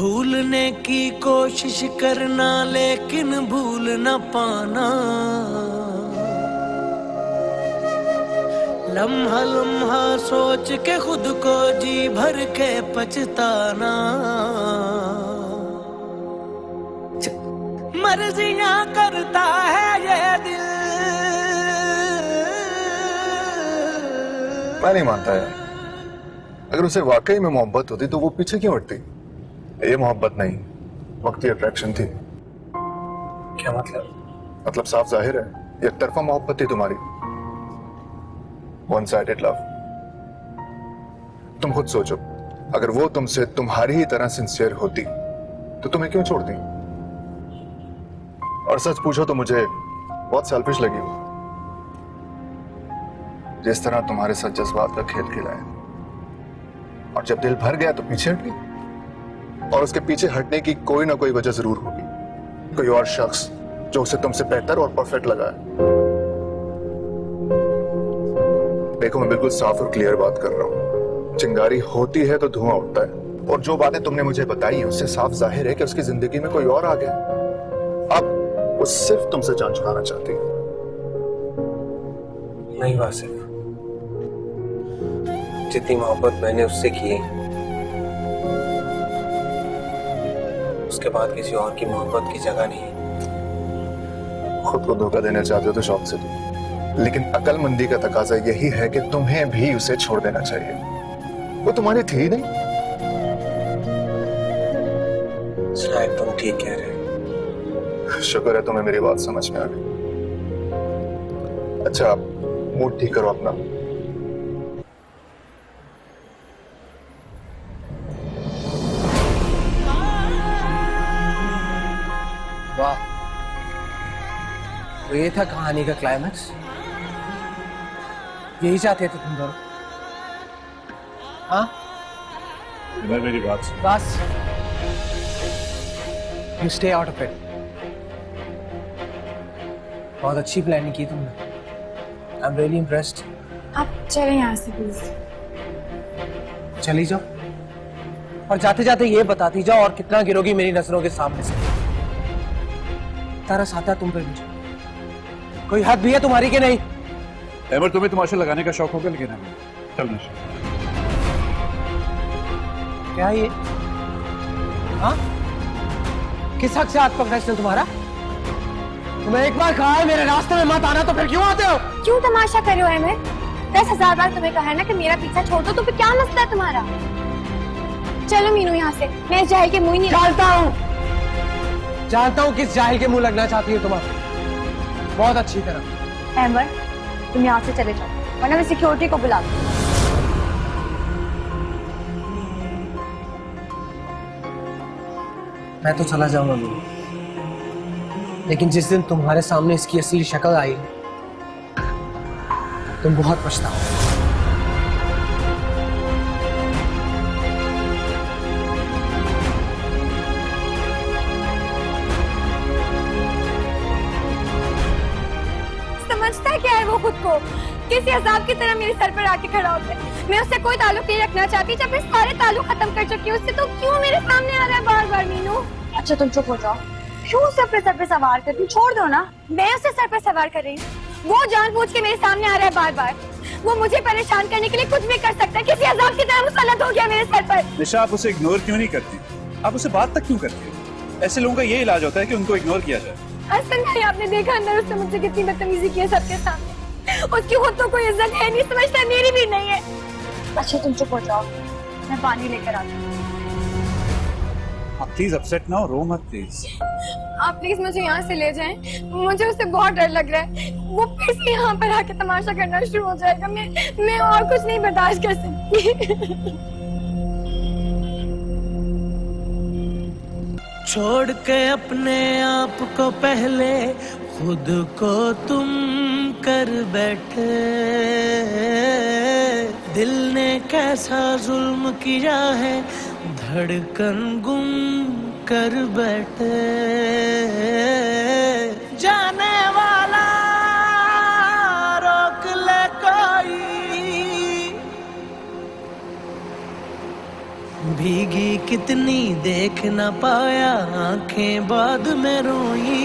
भूलने की कोशिश करना लेकिन भूल न पाना, लम्हा लम्हा सोच के खुद को जी भर के पछताना। मर्जियां करता है ये दिल। मैं नहीं मानता यार, अगर उसे वाकई में मोहब्बत होती तो वो पीछे क्यों हटती? ये मोहब्बत नहीं, वक्ती अट्रैक्शन थी। क्या मतलब? मतलब साफ जाहिर है, एक तरफा मोहब्बत थी तुम्हारी, वन साइडेड लव। तुम खुद सोचो, अगर वो तुमसे तुम्हारी ही तरह सिंसियर होती तो तुम्हें क्यों छोड़ती? और सच पूछो तो मुझे बहुत सेल्फिश लगी वो, जिस तरह तुम्हारे साथ जज्बात का खेल खेला है, और जब दिल भर गया तो पीछे हट गई। और उसके पीछे हटने की कोई ना कोई वजह जरूर होगी, कोई और शख्स जो उसे तुमसे बेहतर और परफेक्ट लगा है। देखो, मैं बिल्कुल साफ और क्लियर बात कर रहा हूं, चिंगारी होती है तो धुआं उठता है, और जो बातें तुमने मुझे बताई है उससे साफ जाहिर है कि उसकी जिंदगी में कोई और आ गया। अब वो सिर्फ तुमसे जान छुड़ाना चाहती है। नहीं वासिफ, जितनी मोहब्बत मैंने उससे की है, उसके बाद किसी और की मोहब्बत की जगह नहीं है। खुद को धोखा देना चाहते हो तो शौक से दो, लेकिन अकलमंदी का तकाजा यही है कि तुम्हें भी उसे छोड़ देना चाहिए। वो तुम्हारी थी नहीं। शायद तुम ठीक कह रहे हो। शुक्र है तुम्हें मेरी बात समझ में आ गई। अच्छा, मूड ठीक करो अपना। वाह, तो ये था कहानी का क्लाइमैक्स। यही चाहते थे तुम दोनों? हाँ, मेरी बात सुन। बस you stay out of it. बहुत अच्छी प्लानिंग की तुमने। I am really impressed. आप चलें यहाँ से प्लीज। चली जाओ, और जाते जाते ये बताती जाओ और कितना गिरोगी मेरी नजरों के सामने से। तरस आता तुम पे मुझे। कोई हद भी है तुम्हारी के नहीं? एमर, तुम्हें तमाशा लगाने का शौक होगा, लेकिन हमें चलना चाहिए। क्या ये? हाँ, किस हक से हाथ पकड़ा इसने तुम्हारा? तुम्हें एक बार कहा है मेरे रास्ते में मत आना, तो फिर क्यों आते हो? क्यों तमाशा कर रहे हो अहमद? 10,000 बार तुम्हें कहा है ना कि मेरा पीछा छोड़ दो, तो फिर क्या मसला है तुम्हारा? चलो मीनू यहाँ से, मैं इस जाहिल के मुंह ही नहीं। जानता हूँ किस जाहिल के मुंह लगना चाहती है तुम्हारा, बहुत अच्छी तरह। अहमद, तुम यहाँ से चले जाओ, वरना मैं सिक्योरिटी को बुला दूँ। मैं तो चला जाऊंगा मीनू, लेकिन जिस दिन तुम्हारे सामने इसकी असली शक्ल आई तुम बहुत पछताओगे। समझता क्या है वो खुद को? किसी अजाब की तरह मेरे सर पर आके खड़ा होता है। मैं उससे कोई ताल्लुक नहीं रखना चाहती, जब मैं सारे ताल्लुक खत्म कर चुकी हूँ उससे, तो क्यों मेरे सामने आ रहा है बार बार मीनू? अच्छा तुम चुप हो जाओ, क्यों उसे अपने सर पे सवार कर? तुम छोड़ दो ना। मैं उसे सर पे सवार कर रही हूँ, वो जानबूझ के मेरे सामने आ रहा है बार बार। वो मुझे परेशान करने के लिए कुछ भी कर सकता है, किसी अजाब की तरह मुसल्लत हो गया मेरे सर पर। निशा, आप उसे इग्नोर क्यों नहीं करती? आप उसे बात तक क्यों करती है? ऐसे लोगों का ये इलाज होता है कि उनको इग्नोर किया जाए। हसन भाई, आपने देखा अंदर उसने मुझसे कितनी बदतमीजी की है सबके सामने। उसकी खुद तो कोई इज्जत है नहीं, समझता मेरी भी नहीं है। अच्छा तुम चुप हो जाओ, मैं पानी लेकर आती हूँ। आप प्लीज अपसेट ना हो, रो मत प्लीज। आप प्लीज मुझे यहाँ से ले जाएं, मुझे उससे बहुत डर लग रहा है। वो फिर से यहाँ पर आके तमाशा करना शुरू हो जाएगा। मैं और कुछ नहीं बर्दाश्त कर सकती। छोड़ के अपने आप को पहले खुद को तुम कर बैठे, दिल ने कैसा जुल्म किया है, धड़कन गुम कर बैठे। जाने वाला रोक ले कोई, भीगी कितनी देख न पाया, आंखें बाद में रोई।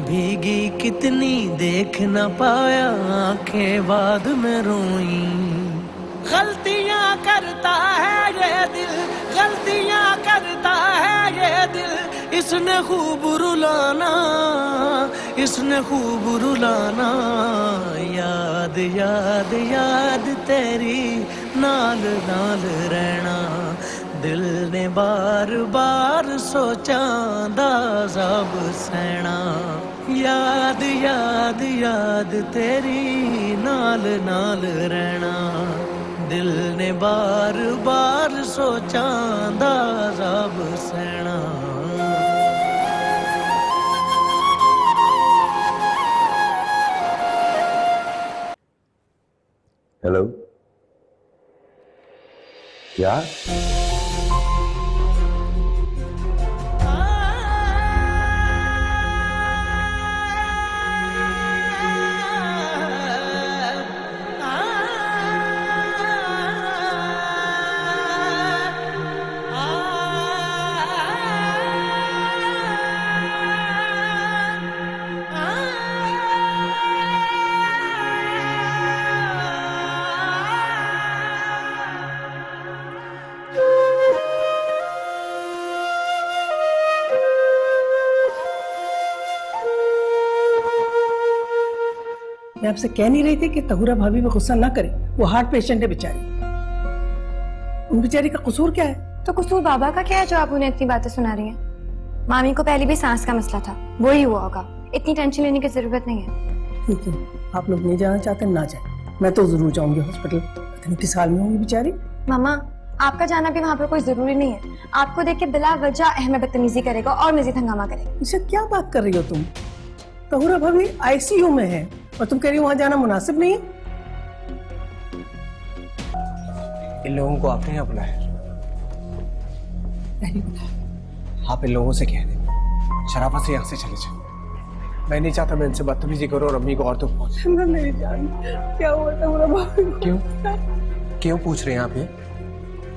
भीगी कितनी देख न पाया, आंखें बाद में रोई। गलतियां करता है ये दिल, गलतियां करता है ये दिल, इसने खूब रुलाना, इसने खूब रुलाना। याद याद याद तेरी नाल नाल रहना, दिल ने बार बार सोचा दाज़ाब सहना। याद याद याद तेरी नाल नाल रहना, दिल ने बार बार सोचा दाज़ाब सहना। हेलो, क्या? मैं आपसे कह नहीं रही थी कि तहुरा भाभी में गुस्सा ना करे, वो हार्ट पेशेंट है बेचारी। उन बेचारी का कसूर क्या है? तो कसूर बाबा का क्या है जो आप उन्हें इतनी बातें सुना रही हैं? मामी को पहले भी सांस का मसला था, वो ही हुआ होगा। इतनी टेंशन लेने की जरूरत नहीं है। ठीक है, आप लोग नहीं जाना चाहते ना जाए, मैं तो जरूर जाऊंगी हॉस्पिटल। इतनी किस हाल में होंगी बेचारी। मामा, आपका जाना भी वहाँ पर कोई जरूरी नहीं है। आपको देख के बिला वजह अहमद बदतमीजी करेगा और मजीद हंगामा करेगा। इसे क्या बात कर रही हो तुम? तहुरा भाभी आईसीयू में है और तुम कह रही हो वहां जाना मुनासिब नहीं है। इन लोगों को आपने यहाँ बुलाया? नहीं बुलाया। आप इन लोगों से कह दें शराफत से यहाँ से चले जाओ। मैं नहीं चाहता मैं इनसे बदतमीजी करूँ और अम्मी को और तो पहुंचे। मैं नहीं जानती क्या हुआ तहुरा भाभी को। क्यों पूछ रहे हैं आप ये?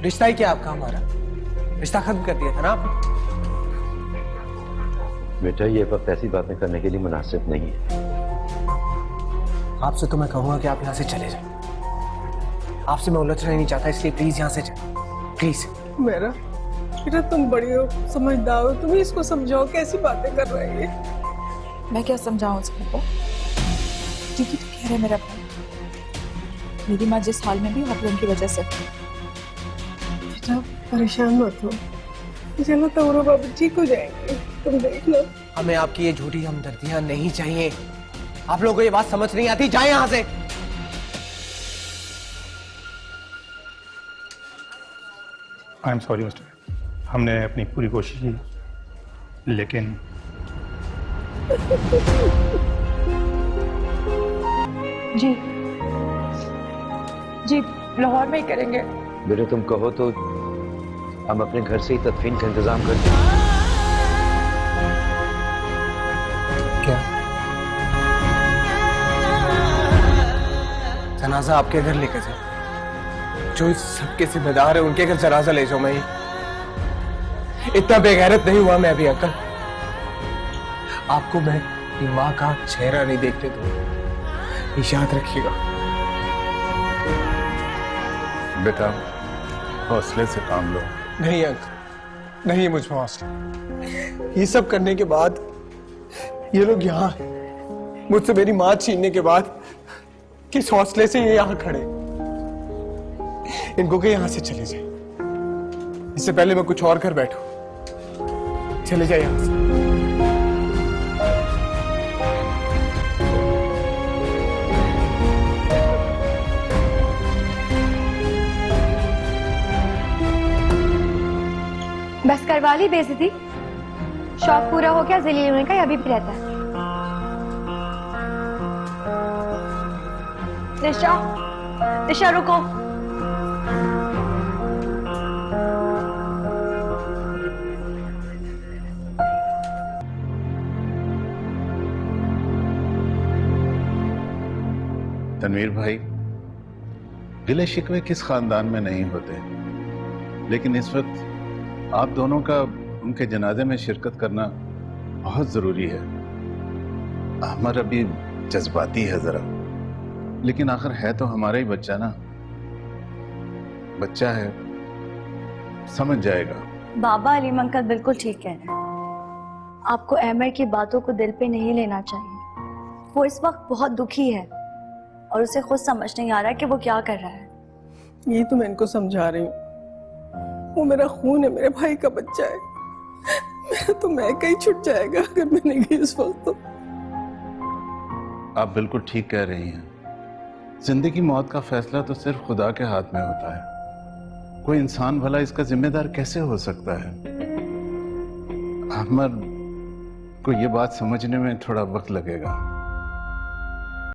रिश्ता ही क्या आपका हमारा? रिश्ता खत्म कर दिया था ना आपने। बेटा, ये वक्त ऐसी बातें करने के लिए मुनासिब नहीं है। आपसे तो मैं कहूंगा कि आप यहाँ से चले जाए। आपसे मैं उलझना नहीं चाहता, इसलिए प्लीज यहाँ से जाए, प्लीज। मेरा बेटा, तुम बड़ी हो, समझदार हो, तुम इसको समझाओ कैसी बातें कर रही है। मैं क्या समझाऊं उसको? ठीक ही तो कह रहे मेरा भाई। मेरी माँ जिस हाल में भी आप लोगों की वजह से। बेटा परेशान मत हो, चलो तहुरा भाभी ठीक हो जाएंगे, तुम देख लो। हमें आपकी ये झूठी हमदर्दियां नहीं चाहिए। आप लोगों को ये बात समझ नहीं आती, जाए यहां से। आई एम सॉरी मिस्टर, हमने अपनी पूरी कोशिश की, लेकिन जी जी, लाहौर में ही करेंगे। बेटे, तुम कहो तो हम अपने घर से ही तदफीन का इंतजाम करते हैं। क्या जनाजा आपके घर लेकर जाए? जो इस सबके जिम्मेदार है उनके घर जनाजा ले जाओ। मैं इतना बेगैरत नहीं हुआ मैं अभी अंकल। आपको मैं माँ का चेहरा नहीं देखते तो याद रखिएगा। बेटा, हौसले से काम लो। नहीं अंकल, नहीं मुझ में हौसला। ये सब करने के बाद ये लोग यहाँ मुझसे मेरी माँ छीनने के बाद किस हौसले से ये यहाँ खड़े? इनको के यहाँ से चले जाए, इससे पहले मैं कुछ और कर बैठूं। चले जाए यहाँ से। बस करवा ली बेइज्जती? शौक पूरा हो गया जलील होने का या अभी भी रहता है? दिशा, दिशा रुको। तनवीर भाई, गिले शिकवे किस खानदान में नहीं होते, लेकिन इस वक्त आप दोनों का उनके जनाजे में शिरकत करना बहुत जरूरी है। अहमर अभी जज्बाती है जरा, लेकिन आखिर है तो हमारा ही बच्चा ना। बच्चा है, समझ जाएगा। बाबा अलीम अंकल बिल्कुल ठीक कह रहे हैं। आपको अहमर की बातों को दिल पे नहीं लेना चाहिए। वो इस वक्त बहुत दुखी है और उसे खुद समझ नहीं आ रहा कि वो क्या कर रहा है। यही तो मैं इनको समझा रही हूँ। वो मेरा खून है, मेरे भाई का बच्चा है। मेरा तो मैका ही छूट जाएगा अगर मैं नहीं गई इस वक्त तो। आप बिल्कुल ठीक कह रही हैं। जिंदगी मौत का फैसला तो सिर्फ खुदा के हाथ में होता है। कोई इंसान भला इसका जिम्मेदार कैसे हो सकता है? अहमद को ये बात समझने में थोड़ा वक्त लगेगा।